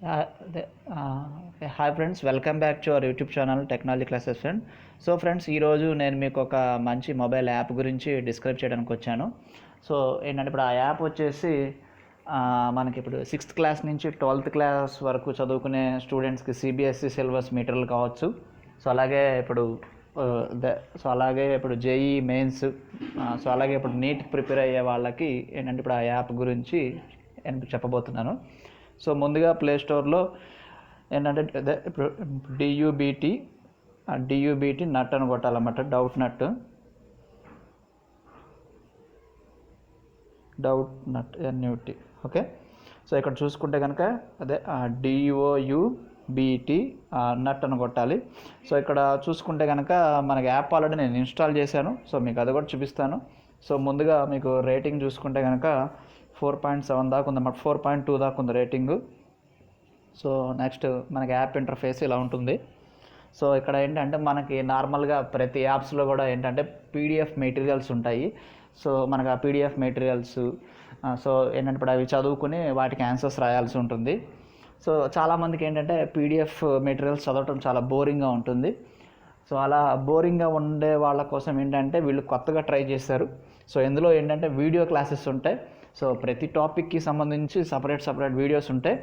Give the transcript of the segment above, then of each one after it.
Hi friends, welcome back to our YouTube channel technology classes friend. So friends, ఈరోజు నేను మీకు ఒక మంచి మొబైల్ యాప్ గురించి డిస్క్రైబ్ చేయడానికి వచ్చాను. సో ఏంటంటే ఇప్పుడు ఆ యాప్ వచ్చేసి మనకి ఇప్పుడు 6th క్లాస్ నుంచి 12th క్లాస్ వరకు చదువుకునే స్టూడెంట్స్కి సిబిఎస్ఈ సిలబస్ మెటీరియల్ కావచ్చు. సో అలాగే ఇప్పుడు జేఈ మెయిన్స్, సో అలాగే ఇప్పుడు నీట్ ప్రిపేర్ అయ్యే వాళ్ళకి ఏంటంటే ఇప్పుడు ఆ యాప్ గురించి నేను చెప్పబోతున్నాను. సో ముందుగా ప్లేస్టోర్లో ఏంటంటే ఇప్పుడు డియూబీటీ నట్ అని కొట్టాలన్నమాట. డౌట్నట్ NUT. ఓకే, సో ఇక్కడ చూసుకుంటే కనుక అదే DOUBT నట్ అని కొట్టాలి. సో ఇక్కడ చూసుకుంటే కనుక మనకి యాప్ ఆల్రెడీ నేను ఇన్స్టాల్ చేశాను. సో మీకు అది కూడా చూపిస్తాను. సో ముందుగా మీకు రేటింగ్ చూసుకుంటే కనుక 4.7 దాకా ఉందన్నమాట. 4.2 దాకా ఉంది రేటింగు. సో నెక్స్ట్ మనకి యాప్ ఇంటర్ఫేస్ ఇలా ఉంటుంది. సో ఇక్కడ ఏంటంటే మనకి నార్మల్గా ప్రతి యాప్స్లో కూడా ఏంటంటే PDF మెటీరియల్స్ ఉంటాయి. సో మనకు ఆ PDF మెటీరియల్స్ సో ఏంటంటే ఇప్పుడు అవి చదువుకుని వాటికి ఆన్సర్స్ రాయాల్సి ఉంటుంది. సో చాలామందికి ఏంటంటే PDF మెటీరియల్స్ చదవటం చాలా బోరింగ్గా ఉంటుంది. సో అలా బోరింగ్గా ఉండే వాళ్ళ కోసం ఏంటంటే వీళ్ళు కొత్తగా ట్రై చేశారు. సో ఇందులో ఏంటంటే వీడియో క్లాసెస్ ఉంటాయి. సో ప్రతి టాపిక్కి సంబంధించి సపరేట్ వీడియోస్ ఉంటాయి.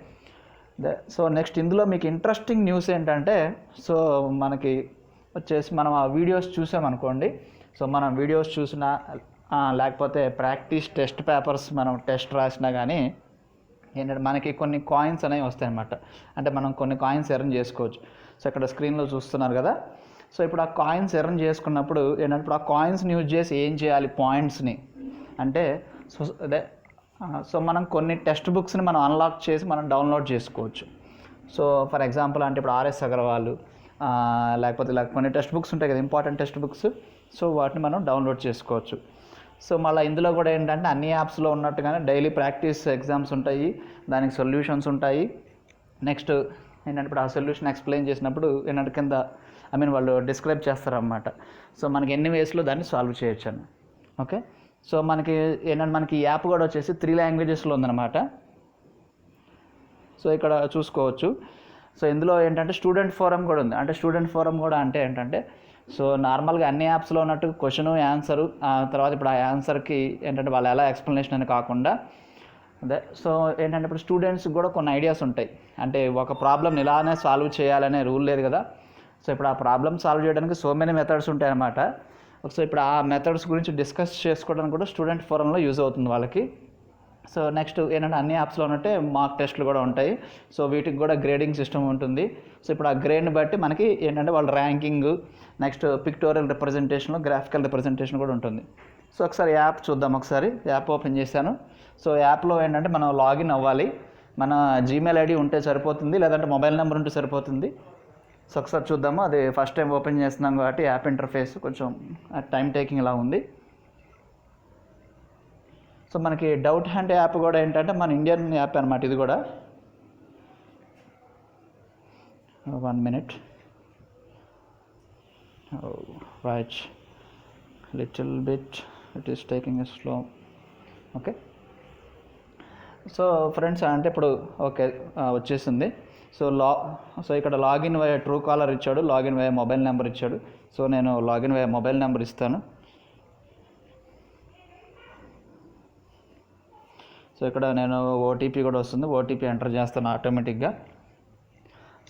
సో నెక్స్ట్ ఇందులో మీకు ఇంట్రెస్టింగ్ న్యూస్ ఏంటంటే, సో మనకి వచ్చేసి మనం ఆ వీడియోస్ చూసామనుకోండి. సో మనం వీడియోస్ చూసినా లేకపోతే ప్రాక్టీస్ టెస్ట్ పేపర్స్ మనం టెస్ట్ రాసినా కానీ ఏంటంటే మనకి కొన్ని కాయిన్స్ అనేవి వస్తాయి అన్నమాట. అంటే మనం కొన్ని కాయిన్స్ ఎర్న్ చేసుకోవచ్చు. సో ఇక్కడ స్క్రీన్లో చూస్తున్నారు కదా. సో ఇప్పుడు ఆ కాయిన్స్ ఎర్న్ చేసుకున్నప్పుడు ఏంటంటే ఇప్పుడు ఆ కాయిన్స్ని యూజ్ చేసి ఏం చేయాలి పాయింట్స్ని అంటే సో మనం కొన్ని టెక్స్ట్ బుక్స్ని మనం అన్లాక్ చేసి మనం డౌన్లోడ్ చేసుకోవచ్చు. సో ఫర్ ఎగ్జాంపుల్ అంటే ఇప్పుడు RS అగర్వాల్ లేకపోతే ఇలా కొన్ని టెక్స్ట్ బుక్స్ ఉంటాయి కదా, ఇంపార్టెంట్ టెక్స్ట్ బుక్స్. సో వాటిని మనం డౌన్లోడ్ చేసుకోవచ్చు. సో మళ్ళీ ఇందులో కూడా ఏంటంటే అన్ని యాప్స్లో ఉన్నట్టుగానే డైలీ ప్రాక్టీస్ ఎగ్జామ్స్ ఉంటాయి, దానికి సొల్యూషన్స్ ఉంటాయి. నెక్స్ట్ ఏంటంటే ఇప్పుడు ఆ సొల్యూషన్ ఎక్స్ప్లెయిన్ చేసినప్పుడు ఏంటంటే కింద వాళ్ళు డిస్క్రైబ్ చేస్తారన్నమాట. సో మనకి ఎన్ని వేస్లో దాన్ని సాల్వ్ చేయొచ్చు అని. ఓకే, సో మనకి ఏంటంటే మనకి ఈ యాప్ కూడా వచ్చేసి 3 లాంగ్వేజెస్లో ఉందన్నమాట. సో ఇక్కడ చూసుకోవచ్చు. సో ఇందులో ఏంటంటే స్టూడెంట్ ఫోరం కూడా ఉంది. అంటే స్టూడెంట్ ఫోరం కూడా అంటే ఏంటంటే సో నార్మల్గా అన్ని యాప్స్లో ఉన్నట్టు క్వశ్చన్ ఆన్సరు తర్వాత ఇప్పుడు ఆ ఆన్సర్కి ఏంటంటే వాళ్ళు ఎలా ఎక్స్ప్లెనేషన్ అని కాకుండా సో ఏంటంటే ఇప్పుడు స్టూడెంట్స్కి కూడా కొన్ని ఐడియాస్ ఉంటాయి. అంటే ఒక ప్రాబ్లమ్ ఇలానే సాల్వ్ చేయాలనే రూల్ లేదు కదా. సో ఇప్పుడు ఆ ప్రాబ్లమ్ సాల్వ్ చేయడానికి సో మెనీ మెథడ్స్ ఉంటాయన్నమాట. సో ఇప్పుడు ఆ మెథడ్స్ గురించి డిస్కస్ చేసుకోవడానికి కూడా స్టూడెంట్ ఫోరంలో యూజ్ అవుతుంది వాళ్ళకి. సో నెక్స్ట్ ఏంటంటే అన్ని యాప్స్లో ఉన్నట్టే మార్క్ టెస్ట్లు కూడా ఉంటాయి. సో వీటికి కూడా గ్రేడింగ్ సిస్టమ్ ఉంటుంది. సో ఇప్పుడు ఆ గ్రేడ్ని బట్టి మనకి ఏంటంటే వాళ్ళ ranking, next pictorial representation, graphical representation కూడా ఉంటుంది. సో ఒకసారి యాప్ చూద్దాం. ఒకసారి యాప్ ఓపెన్ చేశాను. సో యాప్లో ఏంటంటే మనం లాగిన్ అవ్వాలి. మన జీమెయిల్ ID ఉంటే సరిపోతుంది, లేదంటే మొబైల్ నెంబర్ ఉంటే సరిపోతుంది. సో ఒకసారి చూద్దాము. అది ఫస్ట్ టైం ఓపెన్ చేస్తున్నాం కాబట్టి యాప్ ఇంటర్ఫేస్ కొంచెం టైం టేకింగ్ ఇలా ఉంది. సో మనకి డౌట్ హ్యాండ్ యాప్ కూడా ఏంటంటే మన ఇండియన్ యాప్ అనమాట. ఇది కూడా 1 minute right little bit it is taking a slow. Okay, so friends అంటే ఇప్పుడు ఓకే వచ్చేసింది. సో ఇక్కడ లాగిన్ వయ ట్రూ కాలర్ ఇచ్చాడు, లాగిన్ వయ మొబైల్ నెంబర్ ఇచ్చాడు. సో నేను లాగిన్ వయ మొబైల్ నెంబర్ ఇస్తాను. సో ఇక్కడ నేను OTP కూడా వస్తుంది, OTP ఎంటర్ చేస్తాను ఆటోమేటిక్గా.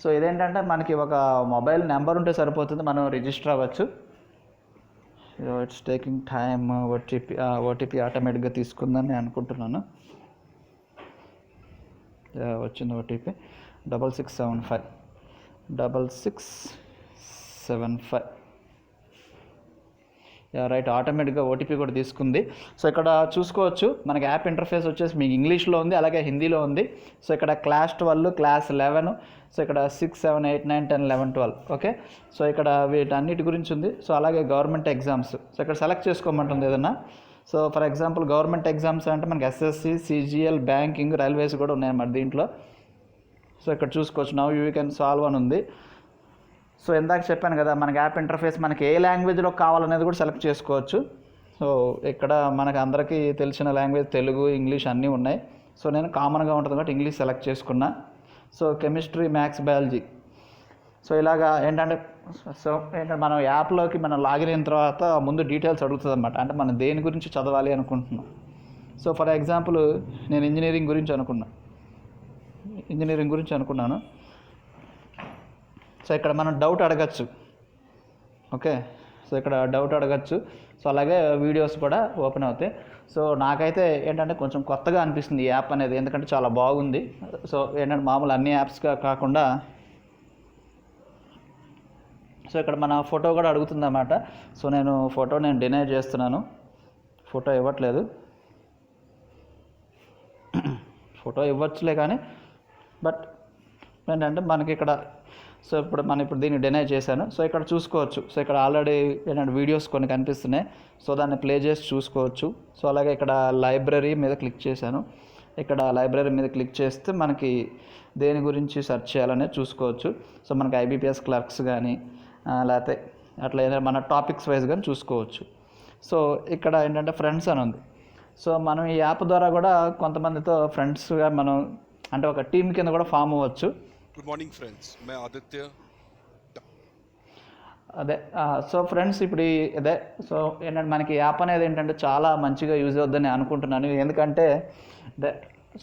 సో ఇదేంటంటే మనకి ఒక మొబైల్ నెంబర్ ఉంటే సరిపోతుంది, మనం రిజిస్టర్ అవ్వచ్చు. It's taking time. OTP ఆటోమేటిక్గా తీసుకుందని నేను అనుకుంటున్నాను. వచ్చింది OTP 6675. రైట్, ఆటోమేటిక్గా OTP కూడా తీసుకుంది. సో ఇక్కడ చూసుకోవచ్చు మనకి యాప్ ఇంటర్ఫేస్ వచ్చేసి మీకు ఇంగ్లీష్లో ఉంది, అలాగే హిందీలో ఉంది. సో ఇక్కడ క్లాస్ 12, క్లాస్ 11, సో ఇక్కడ 6, 7, 8, 9, 10, 11, 12. ఓకే, సో ఇక్కడ వీటన్నిటి గురించి ఉంది. సో అలాగే గవర్నమెంట్ ఎగ్జామ్స్, సో ఇక్కడ సెలెక్ట్ చేసుకోమంటుంది ఏదన్నా. So for example government exams అంటే మనకి SSC, CGL, బ్యాంకింగ్, రైల్వేస్ కూడా ఉన్నాయన్నమాట దీంట్లో. సో ఇక్కడ చూసుకోవచ్చు నౌ యూ కెన్ సాల్వ్ అని ఉంది. సో ఇందాక చెప్పాను కదా మనకి యాప్ ఇంటర్ఫేస్ మనకి ఏ లాంగ్వేజ్లో కావాలనేది కూడా సెలెక్ట్ చేసుకోవచ్చు. సో ఇక్కడ మనకు అందరికీ తెలిసిన లాంగ్వేజ్ తెలుగు, ఇంగ్లీష్ అన్నీ ఉన్నాయి. సో నేను కామన్గా ఉంటుంది కాబట్టి ఇంగ్లీష్ సెలెక్ట్ చేసుకున్నా. So chemistry, maths, biology. So ఇలాగా ఏంటంటే మనం యాప్లోకి మనం లాగిన్ అయిన తర్వాత ముందు డీటెయిల్స్ అడుగుతుంది అనమాట. అంటే మనం దేని గురించి చదవాలి అనుకుంటున్నాం. సో ఫర్ ఎగ్జాంపుల్ నేను ఇంజనీరింగ్ గురించి అనుకున్నాను. సో ఇక్కడ మనం డౌట్ అడగచ్చు. ఓకే, సో ఇక్కడ డౌట్ అడగచ్చు. సో అలాగే వీడియోస్ కూడా ఓపెన్ అవుతాయి. సో నాకైతే ఏంటంటే కొంచెం కొత్తగా అనిపిస్తుంది ఈ యాప్ అనేది, ఎందుకంటే చాలా బాగుంది. సో ఏంటంటే మామూలు అన్ని యాప్స్గా కాకుండా సో ఇక్కడ మన ఫోటో కూడా అడుగుతుంది అన్నమాట. సో నేను డినై చేస్తున్నాను, ఫోటో ఇవ్వట్లేదు. ఫోటో ఇవ్వచ్చులే కానీ బట్ ఏంటంటే మనకి ఇక్కడ సో ఇప్పుడు దీన్ని డినై చేశాను. సో ఇక్కడ చూసుకోవచ్చు. సో ఇక్కడ ఆల్రెడీ ఏంటంటే వీడియోస్ కొన్ని కనిపిస్తున్నాయి. సో దాన్ని ప్లే చేసి చూసుకోవచ్చు. సో అలాగే ఇక్కడ లైబ్రరీ మీద క్లిక్ చేశాను. ఇక్కడ లైబ్రరీ మీద క్లిక్ చేస్తే మనకి దేని గురించి సెర్చ్ చేయాలనేది చూసుకోవచ్చు. సో మనకి IBPS క్లర్క్స్ కానీ లేకపోతే అట్లా ఏదైనా మన టాపిక్స్ వైజ్ కానీ చూసుకోవచ్చు. సో ఇక్కడ ఏంటంటే ఫ్రెండ్స్ అని ఉంది. సో మనం ఈ యాప్ ద్వారా కూడా కొంతమందితో ఫ్రెండ్స్గా మనం అంటే ఒక టీం కింద కూడా ఫామ్ అవ్వచ్చు. గుడ్ మార్నింగ్ ఫ్రెండ్స్, మే ఆదిత్య. అదే సో ఫ్రెండ్స్ ఇప్పుడు అదే సో ఏంటంటే మనకి యాప్ అనేది ఏంటంటే చాలా మంచిగా యూజ్ అవుద్దని అనుకుంటున్నాను. ఎందుకంటే అదే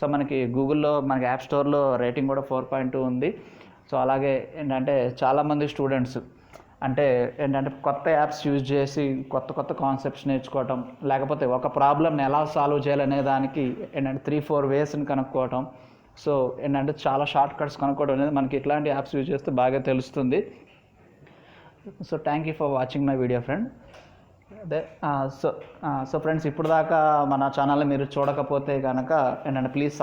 సో మనకి గూగుల్లో మనకి యాప్ స్టోర్లో రేటింగ్ కూడా 4.2 ఉంది. సో అలాగే ఏంటంటే చాలామంది స్టూడెంట్స్ అంటే ఏంటంటే కొత్త యాప్స్ యూజ్ చేసి కొత్త కాన్సెప్ట్స్ నేర్చుకోవటం, లేకపోతే ఒక ప్రాబ్లమ్ని ఎలా సాల్వ్ చేయాలనే దానికి ఏంటంటే 3-4 వేస్ని కనుక్కోవటం. సో ఏంటంటే చాలా షార్ట్ కట్స్ కనుక్కోవడం అనేది మనకి ఇట్లాంటి యాప్స్ యూజ్ చేస్తే బాగా తెలుస్తుంది. So thank you for watching my video friend. అదే సో ఫ్రెండ్స్ ఇప్పుడు దాకా మన ఛానల్ని మీరు చూడకపోతే కనుక ఏంటంటే please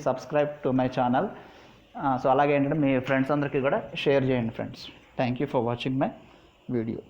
subscribe to my channel. So అలాగే ఏంటంటే మీ ఫ్రెండ్స్ అందరికీ కూడా షేర్ చేయండి friends. Thank you for watching my video.